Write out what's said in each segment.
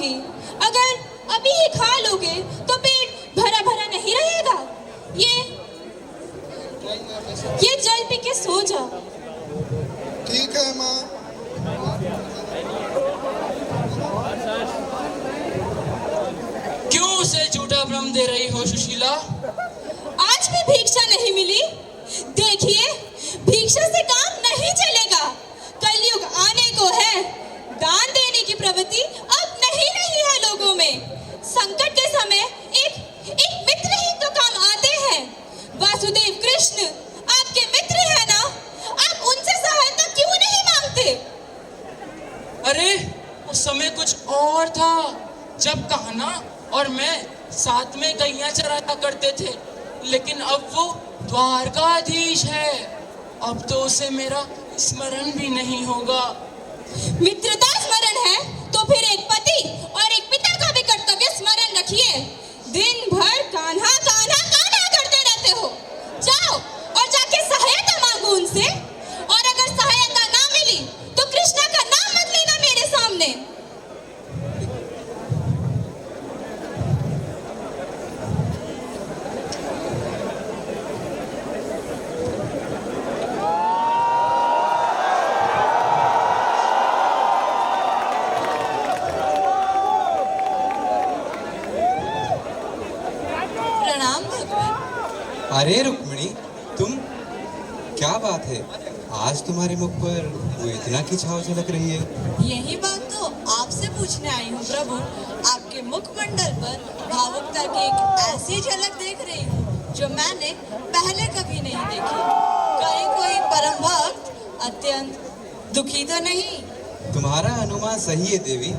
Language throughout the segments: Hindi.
खाऊंगी। अगर अभी ही खा लोगे तो पेट भरा भरा नहीं रहेगा। ये जल पी के सो जाओ। ठीक है माँ। क्यों उसे झूठा भ्रम दे रही हो सुशीला? आज भी भिक्षा नहीं मिली। देखिए, भिक्षा से काम नहीं चलेगा। कलयुग आने को है। दान देने की प्रवृत्ति अब नहीं है लोगों में। संकट के समय एक मित्र ही तो काम आते हैं। वासुदेव कृष्ण आपके मित्र है ना? आप उनसे सहायता क्यों नहीं मांगते? अरे उस समय कुछ और था, जब कहना और मैं साथ में गैया चराया करते थे। लेकिन अब वो द्वारकाधीश है। अब तो उसे मेरा स्मरण भी नहीं होगा। मित्रता स्मरण है तो फिर एक पति और एक पिता का भी कर्तव्य स्मरण रखिए। दिन भर कान्हा कान्हा कान्हा करते रहते हो। जाओ और जाके सहायता मांगो उनसे। और अगर सहायता ना मिली तो कृष्णा का नाम मत लेना मेरे सामने। प्रणाम भगवान। अरे रुक्मिणी, तुम, क्या बात है? आज तुम्हारे मुख पर वो इतना की छाव झलक रही है। यही बात तो आपसे पूछने आई हूँ प्रभु। आपके मुखमंडल पर भावुकता की एक ऐसी झलक देख रही हूँ जो मैंने पहले कभी नहीं देखी। कहीं कोई परम भक्त अत्यंत दुखी तो नहीं? तुम्हारा अनुमान सही है देवी।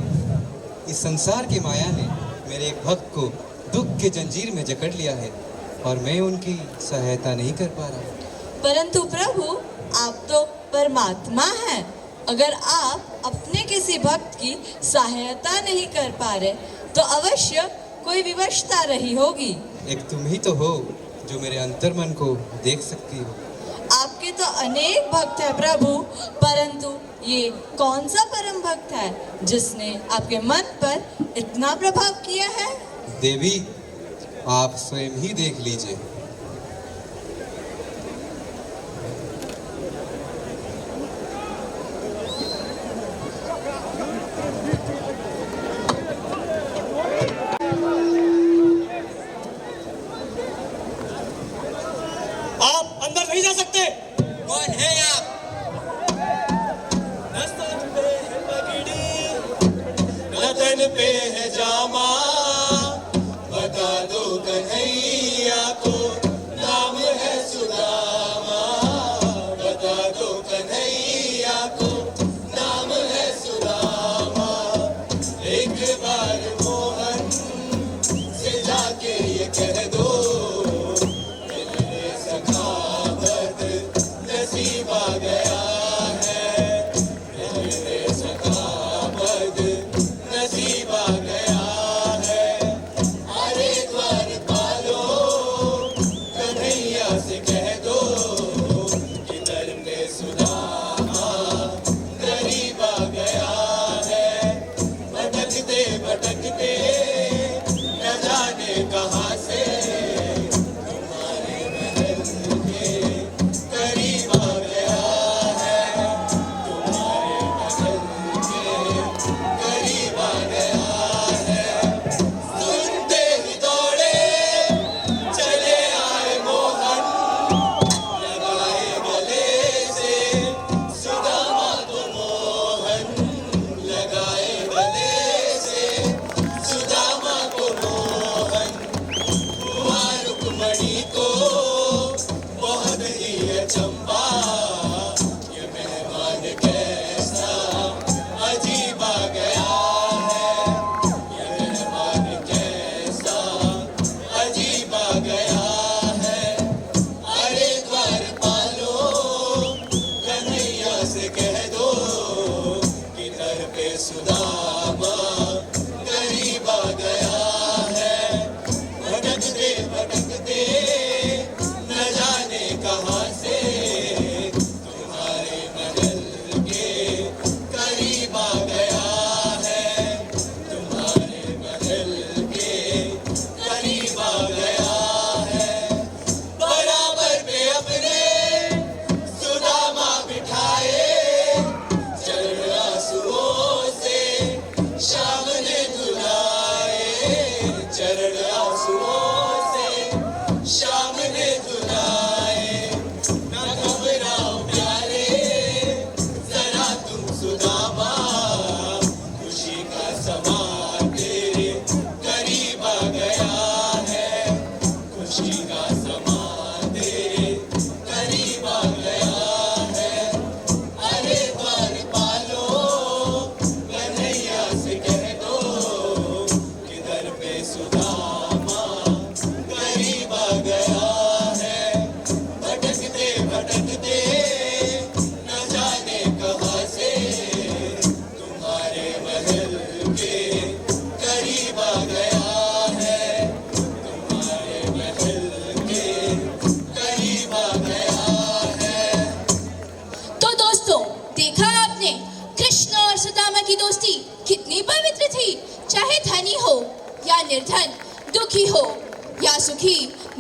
इस संसार की माया ने मेरे एक भक्त को दुख के जंजीर में जकड़ लिया है और मैं उनकी सहायता नहीं कर पा रहा। परंतु प्रभु, आप तो परमात्मा हैं। अगर आप अपने किसी भक्त की सहायता नहीं कर पा रहे तो अवश्य कोई विवशता रही होगी। एक तुम ही तो हो जो मेरे अंतर्मन को देख सकती हो। आपके तो अनेक भक्त हैं प्रभु, परंतु ये कौन सा परम भक्त है जिसने आपके मन पर इतना प्रभाव किया है? देवी, आप स्वयं ही देख लीजिए। आप अंदर नहीं जा सकते। कौन है आप? नस्तन पे है पगड़ी, बदन पे है जामा, बता दो कन्हैया को नाम है सुदामा। बता दो कन्हैया को नाम है सुदामा। एक बार मोहन से जाके ये कह दो, नसीबा गया है, मेरे सखावत नसीबा गया है। अरे द्वार पालो, कन्हैया से कह दो कि दर पे सुदामा गरीबा गया है। भटकते भटकते न जाने कहाँ से सुदामा गरीबा गया है। भटकते भटकते न जाने कहाँ से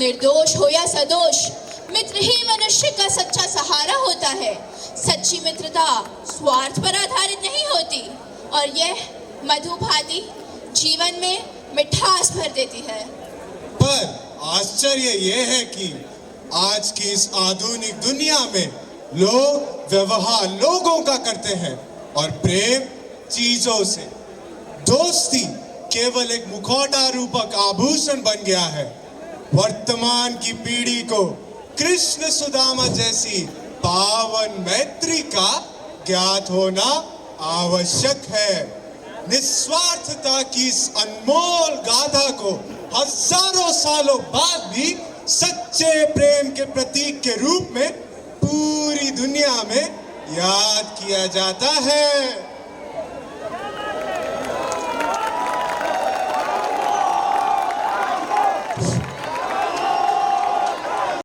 निर्दोष हो या सदोष, मित्र ही मनुष्य का सच्चा सहारा होता है। सच्ची मित्रता स्वार्थ पर आधारित नहीं होती और यह मधुभाती जीवन में मिठास भर देती है। पर आश्चर्य यह है कि आज की इस आधुनिक दुनिया में लोग व्यवहार लोगों का करते हैं और प्रेम चीजों से। दोस्ती केवल एक मुखौटा रूपक आभूषण बन गया है। वर्तमान की पीढ़ी को कृष्ण सुदामा जैसी पावन मैत्री का ज्ञात होना आवश्यक है। निस्वार्थता की इस अनमोल गाथा को हजारों सालों बाद भी सच्चे प्रेम के प्रतीक के रूप में पूरी दुनिया में याद किया जाता है।